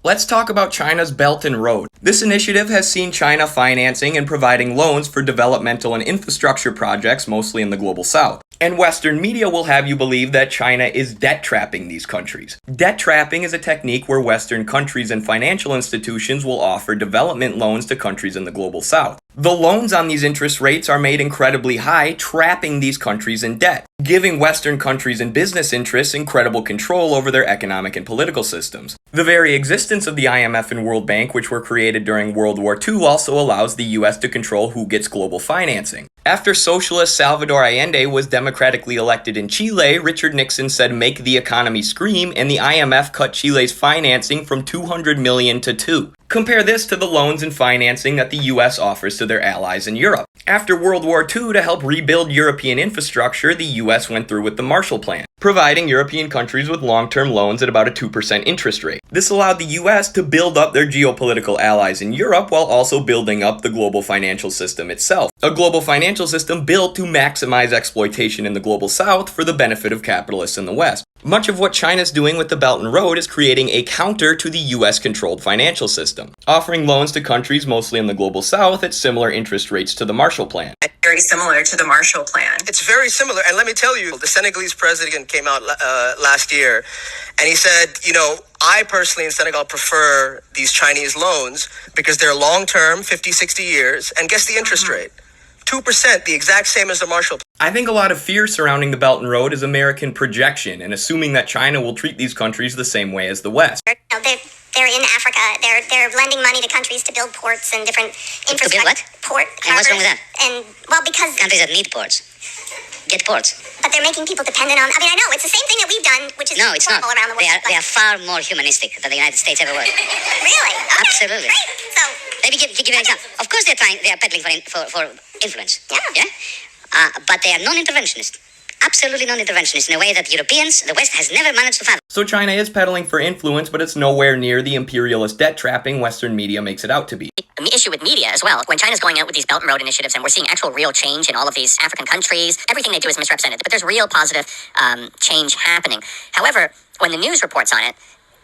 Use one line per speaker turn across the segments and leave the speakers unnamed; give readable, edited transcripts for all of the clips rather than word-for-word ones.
Let's talk about China's Belt and Road. This initiative has seen China financing and providing loans for developmental and infrastructure projects, mostly in the global south. And Western media will have you believe that China is debt trapping these countries. Debt trapping is a technique where Western countries and financial institutions will offer development loans to countries in the global south. The loans on these interest rates are made incredibly high, trapping these countries in debt, giving Western countries and business interests incredible control over their economic and political systems. The very existence of the IMF and World Bank, which were created during World War II, also allows the US to control who gets global financing. After socialist Salvador Allende was democratically elected in Chile, Richard Nixon said, "Make the economy scream," and the IMF cut Chile's financing from $200 million to $2 million. Compare this to the loans and financing that the US offers to their allies in Europe. After World War II, to help rebuild European infrastructure, the US went through with the Marshall Plan, providing European countries with long-term loans at about a 2% interest rate. This allowed the US to build up their geopolitical allies in Europe while also building up the global financial system itself. A global financial system built to maximize exploitation in the global south for the benefit of capitalists in the West. Much of what China's doing with the Belt and Road is creating a counter to the US-controlled financial system, offering loans to countries mostly in the global south at similar interest rates to the Marshall Plan.
Very similar to the Marshall Plan.
It's very similar. And let me tell you, the Senegalese president came out last year and he said, I personally in Senegal prefer these Chinese loans because they're long-term, 50, 60 years, and guess the interest rate? 2%, the exact same as the Marshall Plan.
I think a lot of fear surrounding the Belt and Road is American projection and assuming that China will treat these countries the same way as the West.
They're in Africa. They're lending money to countries to build ports and different infrastructure.
To build what?
Port.
And what's wrong with that?
And because
countries that need ports get ports.
But they're making people dependent on. I know it's the same thing that we've done, which is
no, it's not.
Around the world.
They are far more humanistic than the United States ever was.
Really? Okay,
absolutely.
Great. So
let me give you an example. Of course, they are peddling for influence.
Yeah.
But they are non-interventionist. Absolutely non-interventionist in a way that Europeans, the West, has never managed to fathom.
So China is peddling for influence, but it's nowhere near the imperialist debt trapping Western media makes it out to be.
The issue with media as well, when China's going out with these Belt and Road initiatives and we're seeing actual real change in all of these African countries, everything they do is misrepresented, but there's real positive change happening. However, when the news reports on it,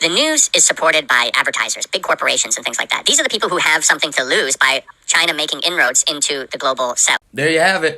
the news is supported by advertisers, big corporations and things like that. These are the people who have something to lose by China making inroads into the global south.
There you have it.